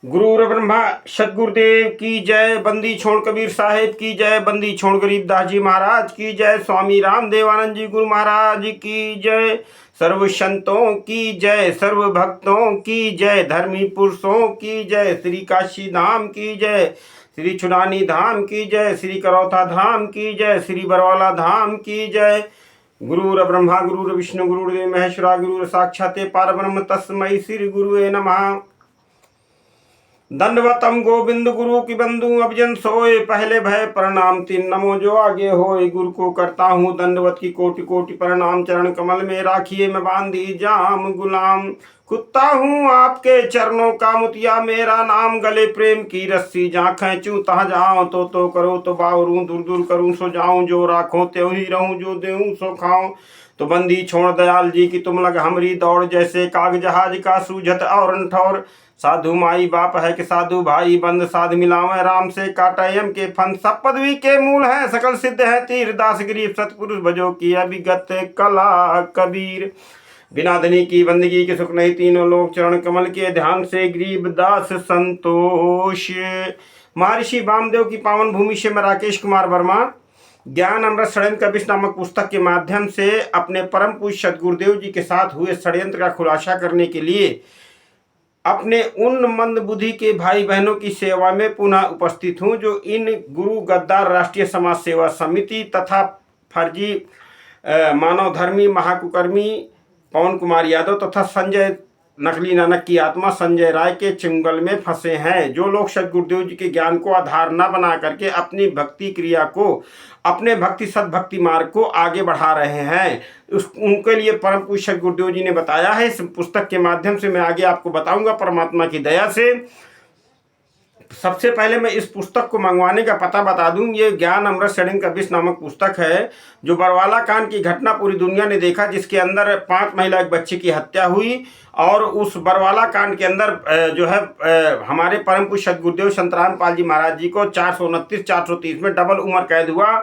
गुरु ब्रह्मा सदगुरुदेव की जय। बंदी छोड़ कबीर साहेब की जय। बंदी छोड़ गरीबदास जी महाराज की जय। स्वामी राम देवानंद जी गुरु महाराज की जय। सर्व संतों की जय। सर्व भक्तों की जय। धर्मी पुरुषों की जय। श्री काशी धाम की जय। श्री छुड़ानी धाम की जय। श्री करौथा धाम की जय। श्री बरवाला धाम की जय। गुरुर ब्रह्मा गुरुर विष्णु गुरुदेव महेश्वरा गुरुर साक्षात् परब्रह्म तस्मै श्री गुरुवे नमः। दंडवतम गोविंद गुरु की बंधु अभिजन सोए। पहले भय प्रणाम तीन नमो जो आगे होए। गुरु को करता हूँ दंडवत की कोटि कोटि प्रणाम। चरण कमल में राखिए मैं बांधी जाम गुलाम। कुत्ता हूँ आपके चरणों का मुतिया मेरा नाम। गले प्रेम की रस्सी जहाँ खींचूं तहाँ जाऊं। तो करो तो बावरूं दूर दूर करूं सो जाऊं। जो राखो त्यों ही रहूं जो देऊं सो खाऊं। तो बंदी छोड़ दयाल जी की तुम लग हमरी दौड़। जैसे काग जहाज का सूझत और ठौर। साधु माई बाप है कि साधु भाई बंद साध मिलावे राम से काटयम के फन। सब पदवी के मूल है सकल सिद्ध है तीर। दास गरीब सतपुरुष भजो की अभिगत कला कबीर। बिना धनी की बंदगी के सुख नहीं तीनों लोग। चरण कमल के ध्यान से गरीब दास संतोष। महर्षि वामदेव की पावन भूमि से मैं राकेश कुमार वर्मा ज्ञान अमृत षड्यंत्र कबिश नामक पुस्तक के माध्यम से अपने परम पूज्य सदगुरुदेव जी के साथ हुए षड्यंत्र का खुलासा करने के लिए अपने उन मंद बुद्धि के भाई बहनों की सेवा में पुनः उपस्थित हूं जो इन गुरु गद्दार राष्ट्रीय समाज सेवा समिति तथा फर्जी मानव धर्मी महाकुकर्मी पवन कुमार यादव तथा संजय नकली नानक की आत्मा संजय राय के चुंगल में फंसे हैं। जो लोग सदगुरुदेव जी के ज्ञान को आधार न बना करके अपनी भक्ति क्रिया को अपने भक्ति सद्भक्ति मार्ग को आगे बढ़ा रहे हैं उनके लिए परम पूज्य सदगुरुदेव जी ने बताया है। इस पुस्तक के माध्यम से मैं आगे आपको बताऊंगा परमात्मा की दया से। सबसे पहले मैं इस पुस्तक को मंगवाने का पता बता दूं। ये ज्ञान अमृत षड्यंत्र कबिश नामक पुस्तक है जो बरवाला कांड की घटना पूरी दुनिया ने देखा, जिसके अंदर 5 महिला एक बच्चे की हत्या हुई। और उस बरवाला कांड के अंदर जो है हमारे परम पूज्य सदगुरुदेव संतराम पाल जी महाराज जी को 429 430 में डबल उम्र कैद हुआ।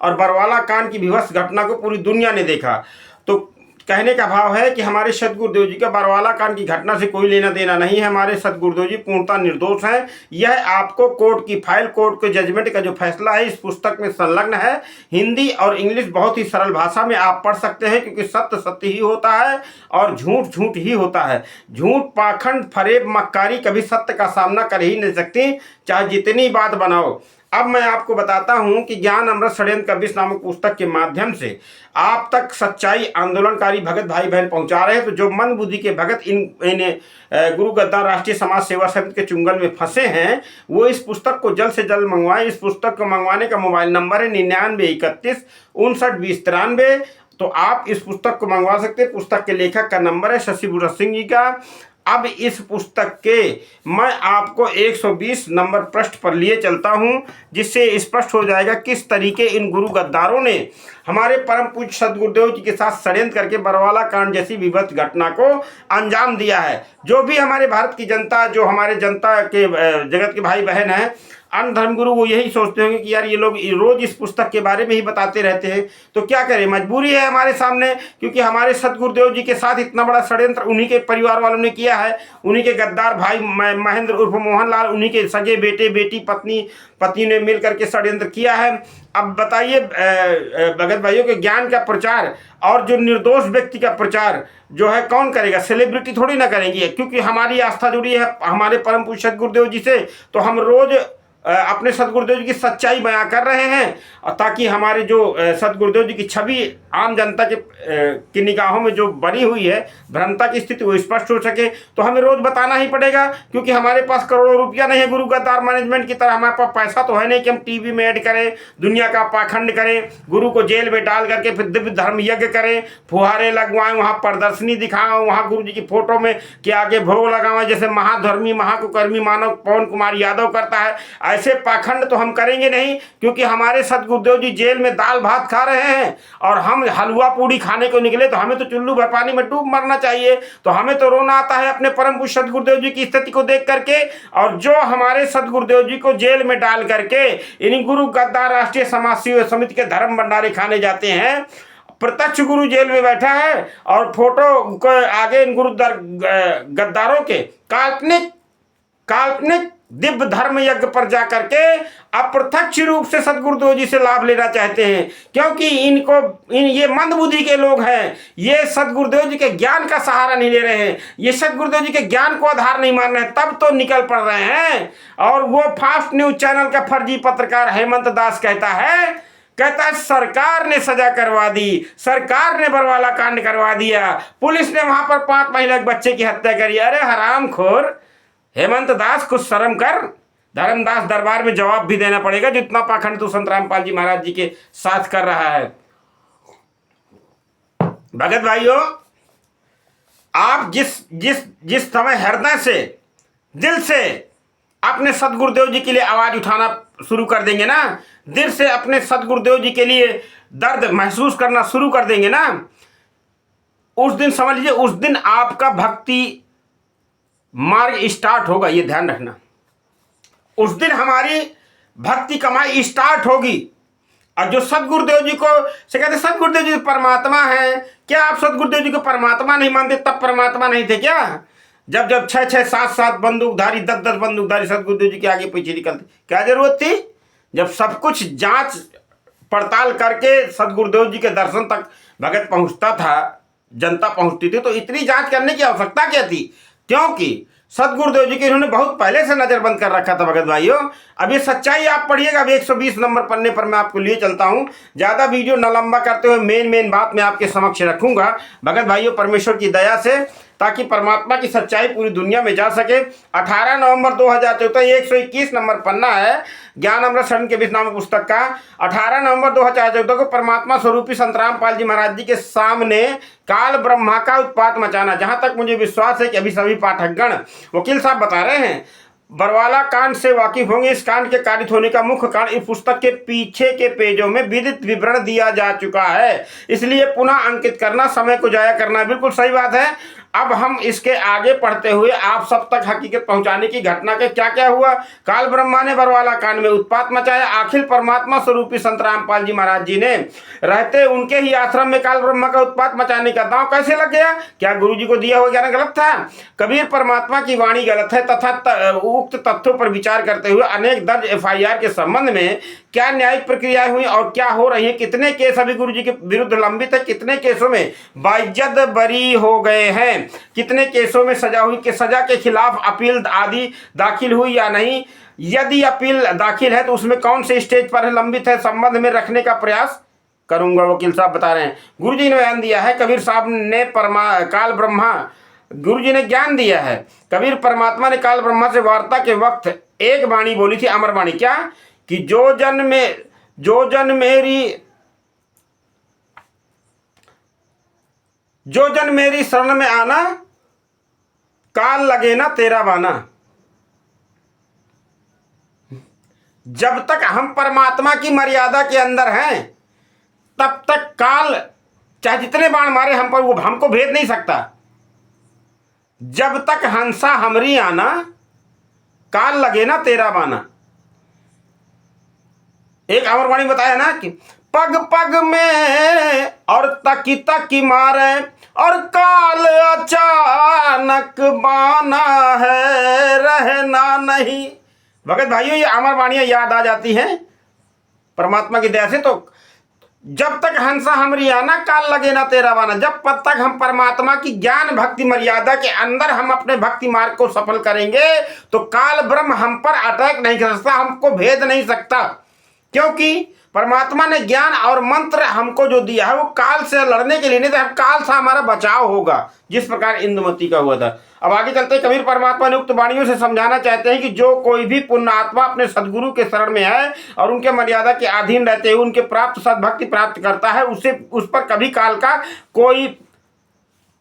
और बरवाला कांड की विभत्स घटना को पूरी दुनिया ने देखा। तो कहने का भाव है कि हमारे सदगुरुदेव जी का बरवाला कांड की घटना से कोई लेना देना नहीं है। हमारे सदगुरुदेव जी पूर्णतः निर्दोष हैं। यह आपको कोर्ट की फाइल, कोर्ट के जजमेंट का जो फैसला है इस पुस्तक में संलग्न है। हिंदी और इंग्लिश बहुत ही सरल भाषा में आप पढ़ सकते हैं, क्योंकि सत्य सत्य ही होता है और झूठ झूठ ही होता है। झूठ पाखंड फरेब मक्कारी कभी सत्य का सामना कर ही नहीं सकती, चाहे जितनी बात बनाओ। अब मैं आपको बताता हूं कि ज्ञान अमृत षड्यंत्र कबिश नामक पुस्तक के माध्यम से आप तक सच्चाई आंदोलनकारी भगत भाई बहन पहुंचा रहे हैं। तो जो मंद बुद्धि के भगत इन गुरु गद्दार राष्ट्रीय समाज सेवा समिति के चुंगल में फंसे हैं वो इस पुस्तक को जल्द से जल्द मंगवाएं। इस पुस्तक को मंगवाने का मोबाइल नंबर है 99 31 59 20 93। तो आप इस पुस्तक को मंगवा सकते हैं। पुस्तक के लेखक का नंबर है शशि भूषण सिंह जी का। अब इस पुस्तक के मैं आपको 120 नंबर पृष्ठ पर लिए चलता हूं, जिससे स्पष्ट हो जाएगा किस तरीके इन गुरु गद्दारों ने हमारे परम पूज्य सदगुरुदेव जी के साथ षड्यंत्र करके बरवाला कांड जैसी विभत्स घटना को अंजाम दिया है। जो भी हमारे भारत की जनता, जो हमारे जनता के जगत के भाई बहन हैं, अन्य धर्मगुरु वो यही सोचते होंगे कि यार ये लोग रोज इस पुस्तक के बारे में ही बताते रहते हैं, तो क्या करें, मजबूरी है हमारे सामने। क्योंकि हमारे सदगुरुदेव जी के साथ इतना बड़ा षड्यंत्र उन्हीं के परिवार वालों ने किया है। उन्हीं के गद्दार भाई महेंद्र उर्फ मोहनलाल, उन्हीं के सगे बेटे बेटी पत्नी ने मिल करके षड्यंत्र किया है। अब बताइए भगत भाइयों के ज्ञान का प्रचार और जो निर्दोष व्यक्ति का प्रचार जो है कौन करेगा? सेलिब्रिटी थोड़ी ना करेंगे, क्योंकि हमारी आस्था जुड़ी है हमारे परम पूज्य सदगुरुदेव जी से। तो हम रोज अपने सदगुरुदेव जी की सच्चाई बयां कर रहे हैं, ताकि हमारे जो सदगुरुदेव जी की छवि आम जनता की निगाहों में जो बनी हुई है भ्रमता की स्थिति वो स्पष्ट हो सके। तो हमें रोज बताना ही पड़ेगा, क्योंकि हमारे पास करोड़ों रुपया नहीं है गुरु गद्दार मैनेजमेंट की तरह। हमारे पास पैसा तो है नहीं कि हम टीवी में ऐड करें, दुनिया का पाखंड करें, गुरु को जेल में डाल करके फिर दिव्य धर्म यज्ञ करें, फुहारे लगवाएं, वहाँ प्रदर्शनी दिखाएं, वहाँ गुरु जी की फोटो में के आगे भोग लगावें, जैसे महाधर्मी महाकुकर्मी मानव पवन कुमार यादव करता है। ऐसे पाखंड तो हम करेंगे नहीं, क्योंकि हमारे सदगुरुदेव जी जेल में दाल भात खा रहे हैं और हम हलवा पूड़ी खाने को निकले। तो हमें तो चुल्लू भर पानी में डूब मरना चाहिए। तो हमें तो रोना आता है अपने परम पूज्य सदगुरुदेव जी की स्थिति को देख करके। और जो हमारे सदगुरुदेव जी को जेल में डाल करके इन गुरु गद्दार राष्ट्रीय समाज सेवा समिति के धर्म भंडारे खाने जाते हैं, प्रत्यक्ष गुरु जेल में बैठा है और फोटो को आगे इन गुरु गद्दारों के काल्पनिक काल्पनिक दिव्य धर्म यज्ञ पर जाकर के अप्रत्यक्ष रूप से सदगुरुदेव जी से लाभ लेना चाहते हैं, क्योंकि ये मंदबुद्धि के लोग हैं। ये सदगुरुदेव जी के ज्ञान का सहारा नहीं ले रहे हैं, ये सदगुरुदेव जी के ज्ञान को आधार नहीं मान रहे हैं, तब तो निकल पड़ रहे हैं। और वो फास्ट न्यूज चैनल का फर्जी पत्रकार हेमंत दास कहता है सरकार ने सजा करवा दी, सरकार ने बरवाला कांड करवा दिया, पुलिस ने वहां पर 5 महिला बच्चे की हत्या करी। अरे हरामखोर हेमंत दास, कुछ शर्म कर। धर्मदास दरबार में जवाब भी देना पड़ेगा जो इतना पाखंड तू संत रामपाल जी महाराज जी के साथ कर रहा है। भगत भाइयों, आप जिस समय हृदय से, दिल से अपने सदगुरुदेव जी के लिए आवाज उठाना शुरू कर देंगे ना, दिल से अपने सदगुरुदेव जी के लिए दर्द महसूस करना शुरू कर देंगे ना, उस दिन समझ लीजिए, उस दिन आपका भक्ति मार्ग स्टार्ट होगा। ये ध्यान रखना, उस दिन हमारी भक्ति कमाई स्टार्ट होगी। और जो सदगुरुदेव जी को से कहते सदगुरुदेव जी परमात्मा है, क्या आप सदगुरुदेव जी को परमात्मा नहीं मानते? तब परमात्मा नहीं थे क्या? जब 6-6, 7-7 बंदूकधारी, 10-10 बंदूकधारी सदगुरुदेव जी के आगे पीछे निकलते, क्या जरूरत थी? जब सब कुछ जांच पड़ताल करके सदगुरुदेव जी के दर्शन तक भगत पहुंचता था, जनता पहुंचती थी, तो इतनी जांच करने की आवश्यकता क्या थी? क्योंकि सदगुरुदेव जी के इन्होंने बहुत पहले से नजरबंद कर रखा था। भगत भाइयों, अब ये सच्चाई आप पढ़िएगा। अब 120 नंबर पन्ने पर मैं आपको लिए चलता हूं। ज्यादा वीडियो न लंबा करते हुए मेन बात मैं आपके समक्ष रखूंगा भगत भाइयों, परमेश्वर की दया से, ताकि परमात्मा की सच्चाई पूरी दुनिया में जा सके। 18 नवंबर 2014, 121 नंबर पन्ना है ज्ञान अमृत शरण के बीच नामक पुस्तक का। 18 नवंबर 2014 को परमात्मा स्वरूपी संत रामपाल जी महाराज जी के सामने काल ब्रह्मा का उत्पात मचाना। जहां तक मुझे विश्वास है कि अभी सभी पाठकगण, वकील साहब बता रहे हैं, बरवाला कांड से वाकिफ होंगे। इस कांड के कारित होने का मुख्य कारण इस पुस्तक के पीछे के पेजों में विदित विवरण दिया जा चुका है, इसलिए पुनः अंकित करना समय को जाया करना बिल्कुल सही बात है। अब हम इसके आगे पढ़ते हुए आप सब तक हकीकत पहुंचाने की घटना के क्या क्या हुआ। काल ब्रह्मा ने बरवाला कांड में उत्पात मचाया। आखिर परमात्मा स्वरूपी संत रामपाल जी महाराज जी ने रहते उनके ही आश्रम में काल ब्रह्मा का उत्पात मचाने का दांव कैसे लग गया? क्या गुरु जी को दिया हुआ ज्ञान गलत था? कबीर परमात्मा की वाणी गलत है तथा उक्त तथ्यों पर विचार करते हुए अनेक दर्ज FIR के संबंध में क्या न्यायिक प्रक्रियाएं हुई और क्या हो रही है? कितने केस अभी गुरु जी के विरुद्ध लंबित है? कितने केसों में बाइज्जत बरी हो गए हैं? कितने केसों में सजा हुई कि सजा के खिलाफ अपील आदि दाखिल हुई या नहीं? यदि अपील दाखिल है तो उसमें कौन से स्टेज पर लंबित है? संबंध में रखने का प्रयास करूंगा। वकील साहब बता रहे हैं, गुरु जी ने बयान दिया है, कबीर साहब ने काल ब्रह्मा, गुरु जी ने ज्ञान दिया है। कबीर परमात्मा ने काल ब्रह्मा से वार्ता के वक्त एक वाणी बोली थी, अमर वाणी, क्या कि जो जन मेरी शरण में आना, काल लगे ना तेरा बाना। जब तक हम परमात्मा की मर्यादा के अंदर हैं तब तक काल चाहे जितने बाण मारे हम पर, वो हमको भेद नहीं सकता। जब तक हंसा हमरी आना, काल लगे ना तेरा बाना। एक अमरवाणी बताया ना कि पग पग में और तकी तकी मारे और काल अचानक बाना है, रहना नहीं। भगत भाइयों, ये अमरवाणियां याद आ जाती हैं परमात्मा की दया से। तो जब तक हंसा हमरी आना, काल लगे ना तेरा बाना। जब तक हम परमात्मा की ज्ञान भक्ति मर्यादा के अंदर हम अपने भक्ति मार्ग को सफल करेंगे तो काल ब्रह्म हम पर अटैक नहीं कर सकता, हमको भेद नहीं सकता। क्योंकि परमात्मा ने ज्ञान और मंत्र हमको जो दिया है वो काल से लड़ने के लिए नहीं था, काल से हमारा बचाव होगा, जिस प्रकार इंदुमती का हुआ था। अब आगे चलते कबीर परमात्मा ने उक्त वाणियों से समझाना चाहते हैं कि जो कोई भी पुण्य आत्मा अपने सदगुरु के शरण में है और उनके मर्यादा के अधीन रहते हुए उनके प्राप्त सद्भक्ति प्राप्त करता है, उस पर कभी काल का कोई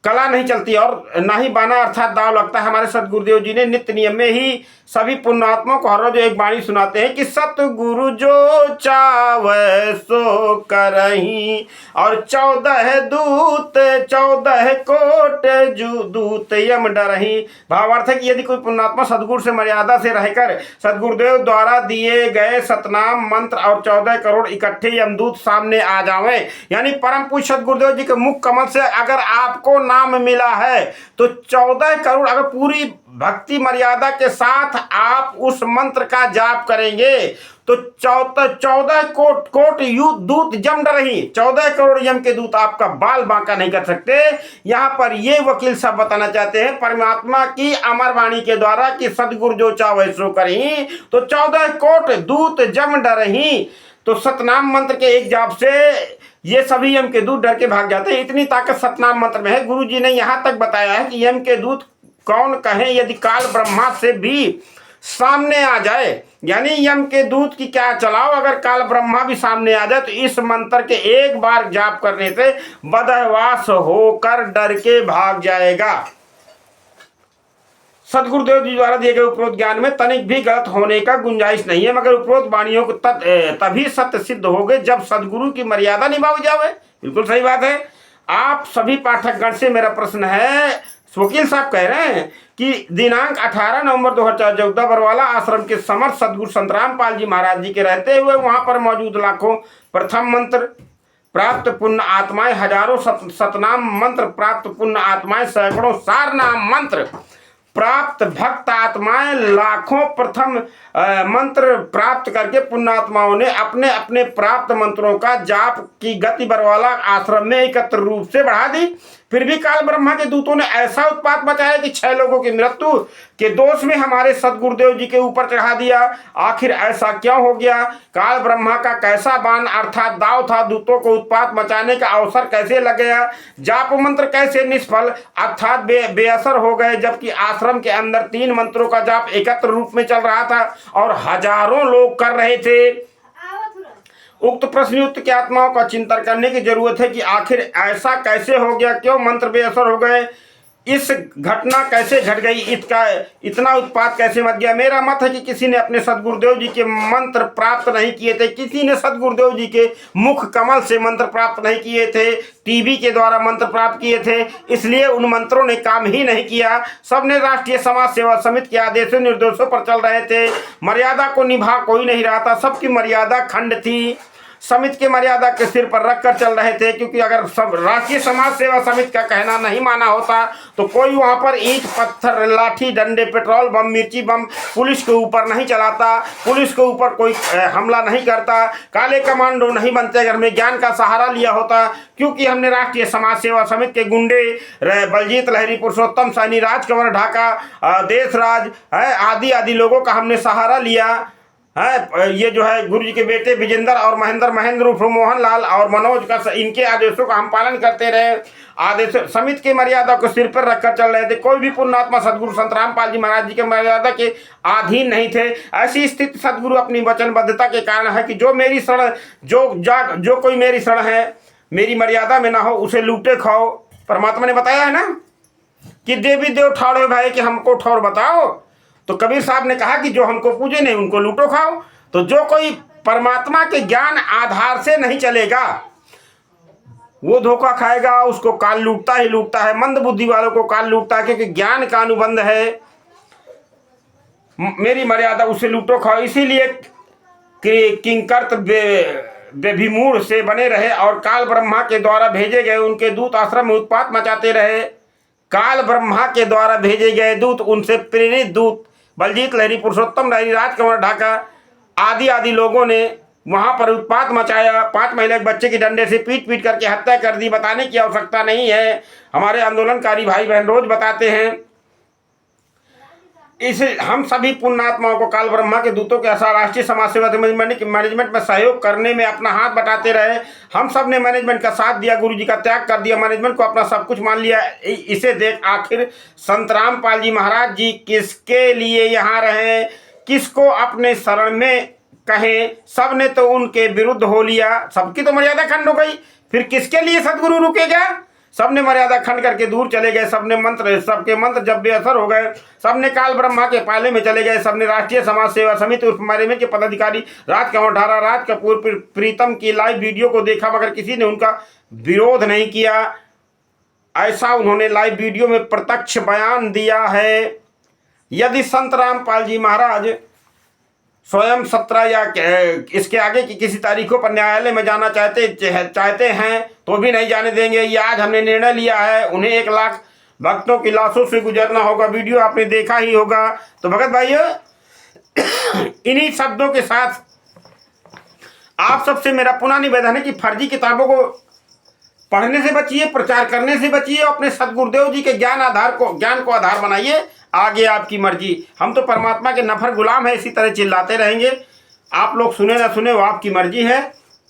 कला नहीं चलती और ना ही बाना अर्थात दाव लगता है। हमारे सदगुरुदेव जी ने नित्य नियम में ही सभी पुण्यात्माओं को हर रोज एक वाणी सुनाते हैं कि सतगुरु जो चावे सो करही और 14 दूत 14 कोट जू दूत यम डरही। भावार्थ है कि यदि कोई पुण्यात्मा सदगुरु से मर्यादा से रहकर सदगुरुदेव द्वारा दिए गए सतनाम मंत्र और 14 करोड़ इकट्ठे यमदूत सामने आ जावे, यानी परम पूज्य सदगुरुदेव जी के मुख कमल से अगर आपको सतनाम मिला है। तो 14 करोड़ अगर पूरी भक्ति मर्यादा के साथ आप उस मंत्र का जाप करेंगे तो 14 कोट दूत जम डरही, 14 करोड़ यम के दूत आपका बाल बांका नहीं कर सकते। यहाँ पर ये वकील साहब बताना चाहते हैं परमात्मा की अमर वाणी के द्वारा कि सदगुरु जो चाहे सो करही, तो 14 कोट दूत जम डरही। तो सतनाम मंत्र के एक जाप से ये सभी यम के दूत डर के भाग जाते हैं। इतनी ताकत सतनाम मंत्र में है। गुरु जी ने यहाँ तक बताया है कि यम के दूत कौन कहे, यदि काल ब्रह्मा से भी सामने आ जाए, यानी यम के दूत की क्या चलाओ, अगर काल ब्रह्मा भी सामने आ जाए तो इस मंत्र के एक बार जाप करने से बदहवास होकर डर के भाग जाएगा। सदगुरुदेव जी द्वारा दिए गए उपरोक्त ज्ञान में तनिक भी गलत होने का गुंजाइश नहीं है, मगर उपरोक्त वाणियों को तभी सत्य सिद्ध हो गए जब सदगुरु की मर्यादा निभाई जावे। बिल्कुल सही बात है। आप सभी पाठकगण से मेरा प्रश्न है, वकील साहब कह रहे हैं कि दिनांक 18 नवंबर 2014 बरवाला आश्रम के समर्थ सदगुरु संत रामपाल जी महाराज जी के रहते हुए वहां पर मौजूद लाखों प्रथम मंत्र प्राप्त पुण्य आत्माएं, हजारों सतनाम मंत्र प्राप्त पुण्य आत्माएं, सैकड़ों सारनाम मंत्र प्राप्त भक्त आत्माएं, लाखों प्रथम मंत्र प्राप्त करके पुण्यात्माओं ने अपने अपने प्राप्त मंत्रों का जाप की गति बरवाला आश्रम में एकत्र रूप से बढ़ा दी। फिर भी काल ब्रह्मा के दूतों ने ऐसा उत्पात मचाया कि 6 लोगों की मृत्यु के दोष में हमारे सदगुरुदेव जी के ऊपर चढ़ा दिया। आखिर ऐसा क्यों हो गया? काल ब्रह्मा का कैसा बाण अर्थात दाव था? दूतों को उत्पात मचाने का अवसर कैसे लग गया? जाप मंत्र कैसे निष्फल अर्थात बेअसर हो गए, जबकि आश्रम के अंदर 3 मंत्रों का जाप एकत्र रूप में चल रहा था और हजारों लोग कर रहे थे। उक्त प्रश्नयुक्त की आत्माओं का चिंतन करने की जरूरत है कि आखिर ऐसा कैसे हो गया, क्यों मंत्र बेअसर हो गए, इस घटना कैसे घट गई, इतना उत्पात कैसे मच गया। मेरा मत है कि किसी ने अपने सदगुरुदेव जी के मंत्र प्राप्त नहीं किए थे, किसी ने सदगुरुदेव जी के मुख कमल से मंत्र प्राप्त नहीं किए थे, टीवी के द्वारा मंत्र प्राप्त किए थे, इसलिए उन मंत्रों ने काम ही नहीं किया। सबने राष्ट्रीय समाज सेवा समिति के आदेशों निर्देशों पर चल रहे थे। मर्यादा को निभा कोई नहीं रहा था, सबकी मर्यादा खंड थी। समिति की मर्यादा के सिर पर रखकर चल रहे थे, क्योंकि अगर सब राष्ट्रीय समाज सेवा समिति का कहना नहीं माना होता तो कोई वहां पर ईंट पत्थर लाठी डंडे पेट्रोल बम मिर्ची बम पुलिस के ऊपर नहीं चलाता, पुलिस के ऊपर कोई हमला नहीं करता, काले कमांडो नहीं बनते अगर हमने ज्ञान का सहारा लिया होता। क्योंकि हमने राष्ट्रीय समाज सेवा समिति के गुंडे बलजीत लहरी, पुरुषोत्तम सैनी, राजकंवर ढाका, देशराज आदि लोगों का हमने सहारा लिया है। ये जो है गुरु जी के बेटे विजेंद्र और महेंद्र उर्फ मोहन लाल और मनोज का, इनके आदेशों का हम पालन करते रहे। आदेश समिति की मर्यादा को सिर पर रखकर चल रहे थे। कोई भी पुण्यात्मा सदगुरु संत रामपाल जी महाराज जी के मर्यादा के अधीन नहीं थे। ऐसी स्थिति सदगुरु अपनी वचनबद्धता के कारण है कि जो कोई मेरी शरण है, मेरी मर्यादा में ना हो, उसे लूटे खाओ। परमात्मा ने बताया है ना कि देवी देव ठाड़ो भाई कि हमको ठौर बताओ। तो कबीर साहब ने कहा कि जो हमको पूजे नहीं उनको लूटो खाओ। तो जो कोई परमात्मा के ज्ञान आधार से नहीं चलेगा वो धोखा खाएगा, उसको काल लूटता ही लूटता है। मंद बुद्धि वालों को काल लूटता है, क्योंकि ज्ञान का अनुबंध है। मेरी मर्यादा उसे लूटो खाओ। इसीलिए किंकर्त बेभिमूढ़ से बने रहे और काल ब्रह्मा के द्वारा भेजे गए उनके दूत आश्रम में उत्पात मचाते रहे। काल ब्रह्मा के द्वारा भेजे गए दूत, उनसे प्रेरित दूत बलजीत लहरी, पुरुषोत्तम लहरी, राजकंवर ढाका आदि लोगों ने वहां पर उत्पात मचाया। 5 महीने के बच्चे की डंडे से पीट करके हत्या कर दी। बताने की आवश्यकता नहीं है, हमारे आंदोलनकारी भाई बहन रोज बताते हैं। इस हम सभी पुण्यात्माओं को काल ब्रह्मा के दूतों के ऐसा राष्ट्रीय समाज सेवा मैनेजमेंट में सहयोग करने में अपना हाथ बटाते रहे। हम सब ने मैनेजमेंट का साथ दिया, गुरु जी का त्याग कर दिया, मैनेजमेंट को अपना सब कुछ मान लिया। इसे देख आखिर संत रामपाल जी महाराज जी किसके लिए यहाँ रहे, किसको अपने शरण में कहें? सब ने तो उनके विरुद्ध हो लिया, सबकी तो मर्यादा खंड हो गई। फिर किसके लिए सदगुरु रुकेगा? सबने मर्यादा खंड करके दूर चले गए। सबके मंत्र जब बेअसर हो गए, सबने काल ब्रह्मा के पाले में चले गए। सबने राष्ट्रीय समाज सेवा समिति उर्फ मैनेजमेंट के पदाधिकारी राजकंवर ढारा, राज कपूर, प्रीतम की लाइव वीडियो को देखा, मगर किसी ने उनका विरोध नहीं किया। ऐसा उन्होंने लाइव वीडियो में प्रत्यक्ष बयान दिया है। यदि संत रामपाल जी महाराज स्वयं 17 या इसके आगे की किसी तारीखों पर न्यायालय में जाना चाहते हैं तो भी नहीं जाने देंगे। ये आज हमने निर्णय लिया है, उन्हें 1 लाख भक्तों की लाशों से गुजरना होगा। वीडियो आपने देखा ही होगा। तो भगत भाइयों, इन्हीं शब्दों के साथ आप सबसे मेरा पुनः निवेदन है कि फर्जी किताबों को पढ़ने से बचिए, प्रचार करने से बचिए, अपने सदगुरुदेव जी के ज्ञान को आधार बनाइए। आगे आपकी मर्जी। हम तो परमात्मा के नफर गुलाम है, इसी तरह चिल्लाते रहेंगे। आप लोग सुने ना सुने वो आपकी मर्जी है,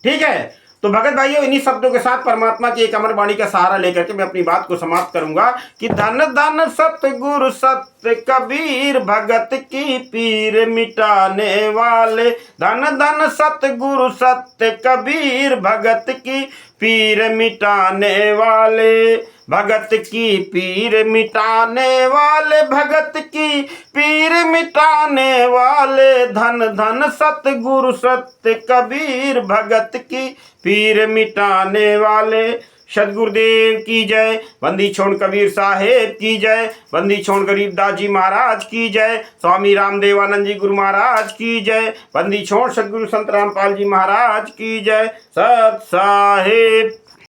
ठीक है। तो भगत भाइयों, इन्हीं शब्दों के साथ परमात्मा की एक अमर वाणी का सहारा लेकर के मैं अपनी बात को समाप्त करूंगा कि धन धन सतगुरु सत्य कबीर, भगत की पीर मिटाने वाले। धन धन सतगुरु सत्य कबीर, भगत की पीर मिटाने वाले। भगत की पीर मिटाने वाले, भगत की पीर मिटाने वाले। धन धन सतगुरु सत्य कबीर, भगत की पीर मिटाने वाले। सदगुरुदेव की जय। बंदी छोड़ कबीर साहेब की जय। बंदी छोड़ गरीबदास जी महाराज की जय। स्वामी रामदेवानंद जी गुरु महाराज की जय। बंदी छोड़ सदगुरु संत रामपाल जी महाराज की जय। सत साहेब।